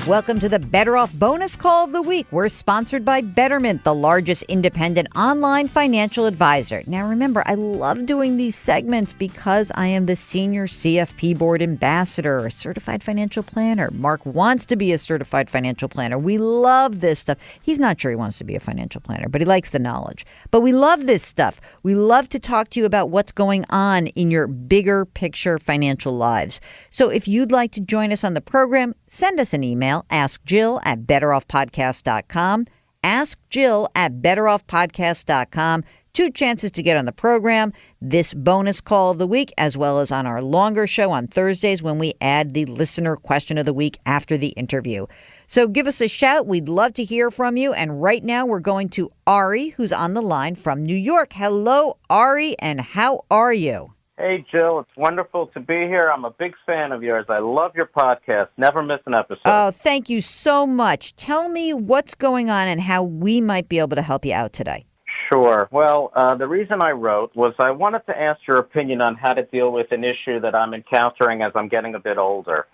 Welcome to the Better Off Bonus Call of the Week. We're sponsored by Betterment, the largest independent online financial advisor. Now, remember, I love doing these segments because I am the senior CFP board ambassador, a certified financial planner. Mark wants to be a certified financial planner. We love this stuff. He's not sure he wants to be a financial planner, but he likes the knowledge. But we love this stuff. We love to talk to you about what's going on in your bigger picture financial lives. So if you'd like to join us on the program, send us an email. Ask Jill at betteroffpodcast.com. Ask Jill at betteroffpodcast.com. 2 chances to get on the program, this bonus call of the week, as well as on our longer show on Thursdays when we add the listener question of the week after the interview. So give us a shout. We'd love to hear from you. And right now we're going to Ari, who's on the line from New York. Hello, Ari, and how are you? Hey, Jill, it's wonderful to be here. I'm a big fan of yours. I love your podcast. Never miss an episode. Oh, thank you so much. Tell me what's going on and how we might be able to help you out today. Sure. Well, the reason I wrote was I wanted to ask your opinion on how to deal with an issue that I'm encountering as I'm getting a bit older.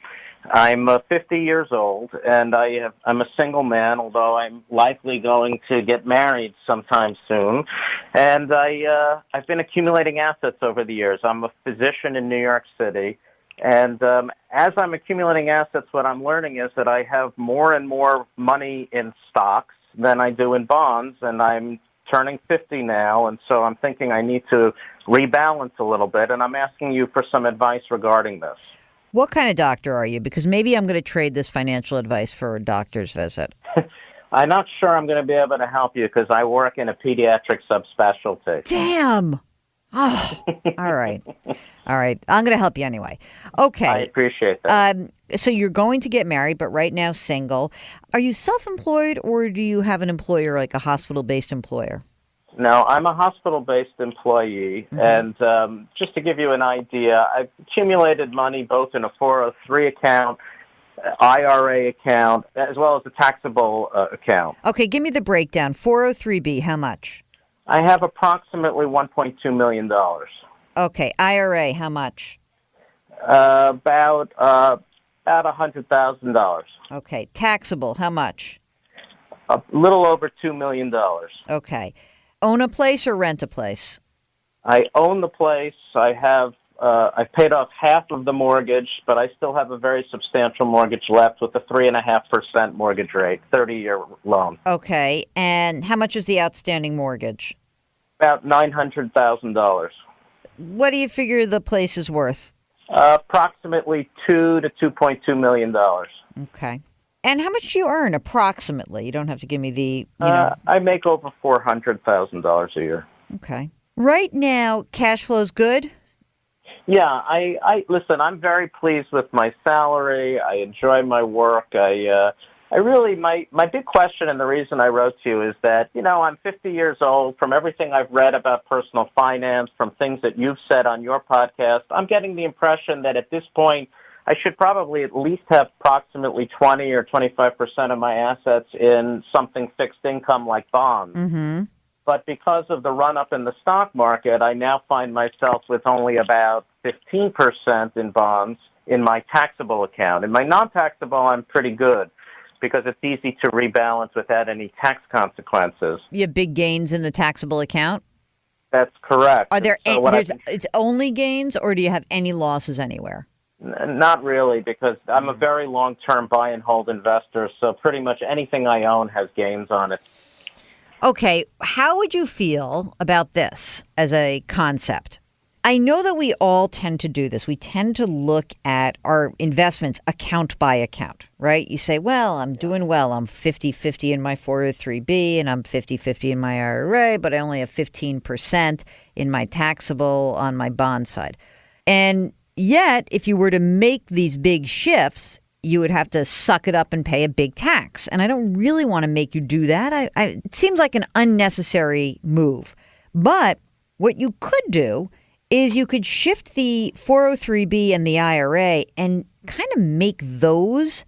I'm 50 years old, and I'm a single man, although I'm likely going to get married sometime soon. And I've been accumulating assets over the years. I'm a physician in New York City. And as I'm accumulating assets, what I'm learning is that I have more and more money in stocks than I do in bonds, and I'm turning 50 now, and so I'm thinking I need to rebalance a little bit, and I'm asking you for some advice regarding this. What kind of doctor are you? Because maybe I'm going to trade this financial advice for a doctor's visit. I'm not sure I'm going to be able to help you because I work in a pediatric subspecialty. Damn. Oh, all right. All right. I'm going to help you anyway. Okay. I appreciate that. So you're going to get married, but right now single. Are you self-employed or do you have an employer, like a hospital-based employer? No, I'm a hospital-based employee, and just to give you an idea, I've accumulated money both in a 403 account, IRA account, as well as a taxable account. Okay, give me the breakdown. 403B, how much? I have approximately $1.2 million. Okay, IRA, how much? About $100,000. Okay, taxable, how much? A little over $2 million. Okay. Own a place or rent a place? I own the place. I've paid off half of the mortgage, but I still have a very substantial mortgage left with a 3.5% mortgage rate, 30-year loan. Okay, and how much is the outstanding mortgage? About $900,000. What do you figure the place is worth? Approximately $2 to $2.2 million. Okay. And how much do you earn approximately? You don't have to give me the, I make over $400,000 a year. Okay. Right now, cash flow's good? Yeah, I listen, I'm very pleased with my salary. I enjoy my work. I really, my big question and the reason I wrote to you is that, I'm 50 years old. From everything I've read about personal finance, from things that you've said on your podcast, I'm getting the impression that at this point, I should probably at least have approximately 20 or 25% of my assets in something fixed income like bonds. Mm-hmm. But because of the run-up in the stock market, I now find myself with only about 15% in bonds in my taxable account. In my non-taxable, I'm pretty good because it's easy to rebalance without any tax consequences. You have big gains in the taxable account? That's correct. Are there it's only gains, or do you have any losses anywhere? Not really, because I'm a very long-term buy and hold investor, so pretty much anything I own has gains on it. Okay, how would you feel about this as a concept? I know that we all tend to do this. We tend to look at our investments account by account, right? You say, well, I'm doing well. I'm 50-50 in my 403B and I'm 50-50 in my IRA, but I only have 15% in my taxable on my bond side. And yet, if you were to make these big shifts, you would have to suck it up and pay a big tax. And I don't really want to make you do that. It seems like an unnecessary move. But what you could do is you could shift the 403B and the IRA and kind of make those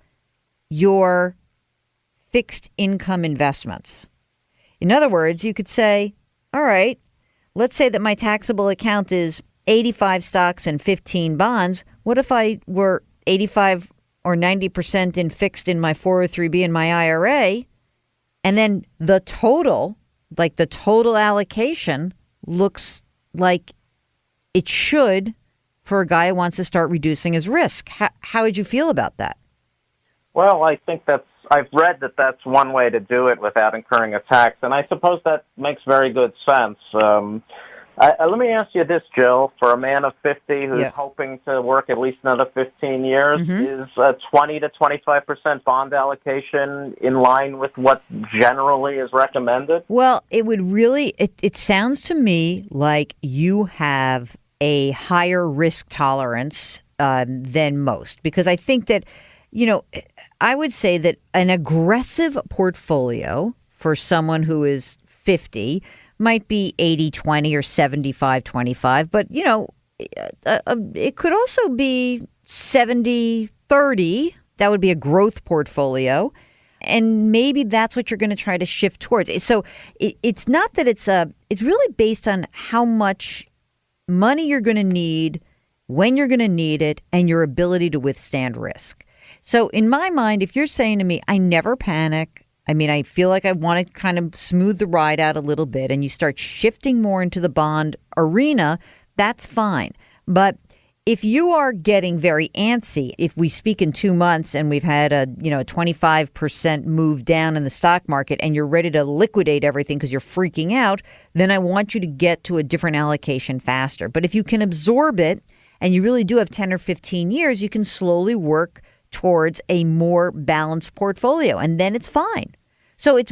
your fixed income investments. In other words, you could say, all right, let's say that my taxable account is 85 stocks and 15 bonds. What if I were 85 or 90% in fixed in my 403B and my IRA, and then the total, like the total allocation, looks like it should for a guy who wants to start reducing his risk. How would you feel about that? Well, I think I've read that that's one way to do it without incurring a tax, and I suppose that makes very good sense. Let me ask you this, Jill. For a man of 50 who's hoping to work at least another 15 years, is a 20 to 25% bond allocation in line with what generally is recommended? Well, it would really, it sounds to me like you have a higher risk tolerance than most, because I think that, I would say that an aggressive portfolio for someone who is 50 might be 80-20 or 75-25, but, it could also be 70-30. That would be a growth portfolio. And maybe that's what you're going to try to shift towards. So it's not that it's really based on how much money you're going to need, when you're going to need it, and your ability to withstand risk. So in my mind, if you're saying to me, I never panic, I mean, I feel like I want to kind of smooth the ride out a little bit, and you start shifting more into the bond arena, that's fine. But if you are getting very antsy, if we speak in 2 months and we've had a 25% move down in the stock market and you're ready to liquidate everything because you're freaking out, then I want you to get to a different allocation faster. But if you can absorb it and you really do have 10 or 15 years, you can slowly work towards a more balanced portfolio, and then it's fine. So it's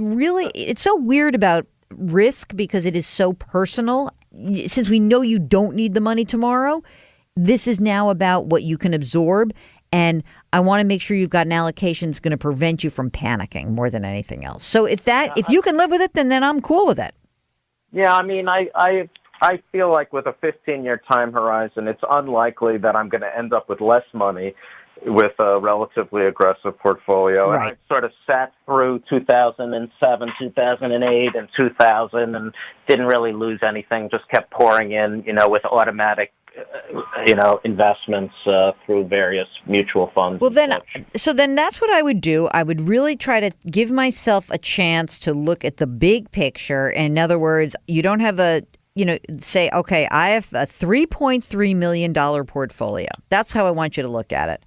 so weird about risk because it is so personal. Since we know you don't need the money tomorrow, this is now about what you can absorb, and I want to make sure you've got an allocation that's going to prevent you from panicking more than anything else. So if you can live with it, then I'm cool with it. Yeah, I mean, I feel like with a 15-year time horizon, it's unlikely that I'm going to end up with less money with a relatively aggressive portfolio. Right. And I sort of sat through 2007, 2008, and 2000 and didn't really lose anything, just kept pouring in, with automatic investments through various mutual funds. Well, then that's what I would do. I would really try to give myself a chance to look at the big picture. In other words, you don't have say, okay, I have a $3.3 million portfolio. That's how I want you to look at it.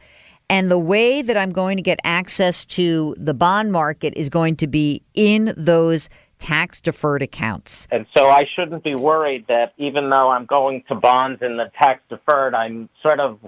And the way that I'm going to get access to the bond market is going to be in those tax-deferred accounts. And so I shouldn't be worried that even though I'm going to bonds in the tax-deferred, I'm sort of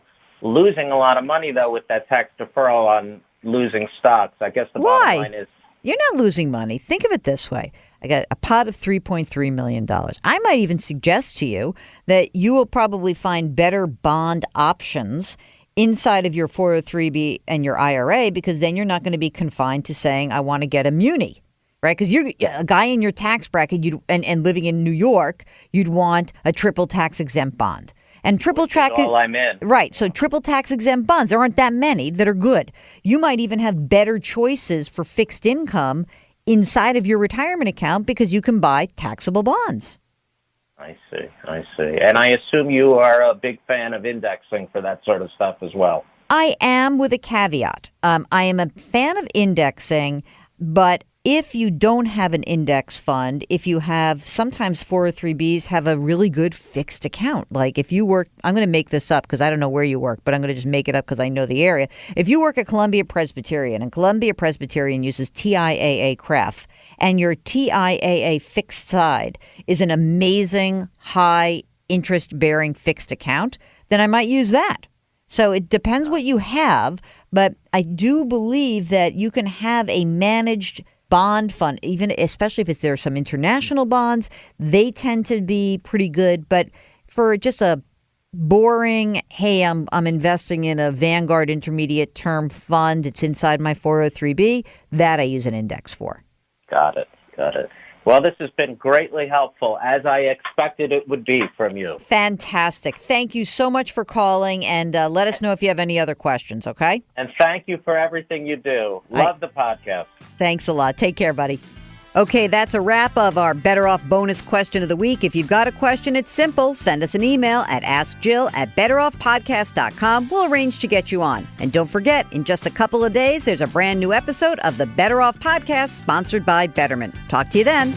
losing a lot of money, though, with that tax deferral on losing stocks. I guess the bottom line is... You're not losing money. Think of it this way. I got a pot of $3.3 million. I might even suggest to you that you will probably find better bond options inside of your 403B and your IRA, because then you're not going to be confined to saying, I want to get a muni, right? Because you're a guy in your tax bracket and living in New York, you'd want a triple tax exempt bond. And triple tax, all I'm in. Right. So triple tax exempt bonds, there aren't that many that are good. You might even have better choices for fixed income inside of your retirement account because you can buy taxable bonds. I see. And I assume you are a big fan of indexing for that sort of stuff as well. I am, with a caveat. I am a fan of indexing, but if you don't have an index fund, if you have, sometimes 403Bs have a really good fixed account. Like if you work, I'm going to make this up because I don't know where you work, but I'm going to just make it up because I know the area. If you work at Columbia Presbyterian, and Columbia Presbyterian uses TIAA CREF, and your TIAA fixed side is an amazing high interest bearing fixed account, then I might use that. So it depends what you have, but I do believe that you can have a managed bond fund, even especially if there are some international bonds, they tend to be pretty good. But for just a boring, hey, I'm investing in a Vanguard intermediate term fund, it's inside my 403B, that I use an index for. Got it. Well, this has been greatly helpful, as I expected it would be from you. Fantastic. Thank you so much for calling, and let us know if you have any other questions, okay? And thank you for everything you do. Love the podcast. Thanks a lot. Take care, buddy. Okay, that's a wrap of our Better Off bonus question of the week. If you've got a question, it's simple. Send us an email at askjill@betteroffpodcast.com. We'll arrange to get you on. And don't forget, in just a couple of days, there's a brand new episode of the Better Off Podcast sponsored by Betterment. Talk to you then.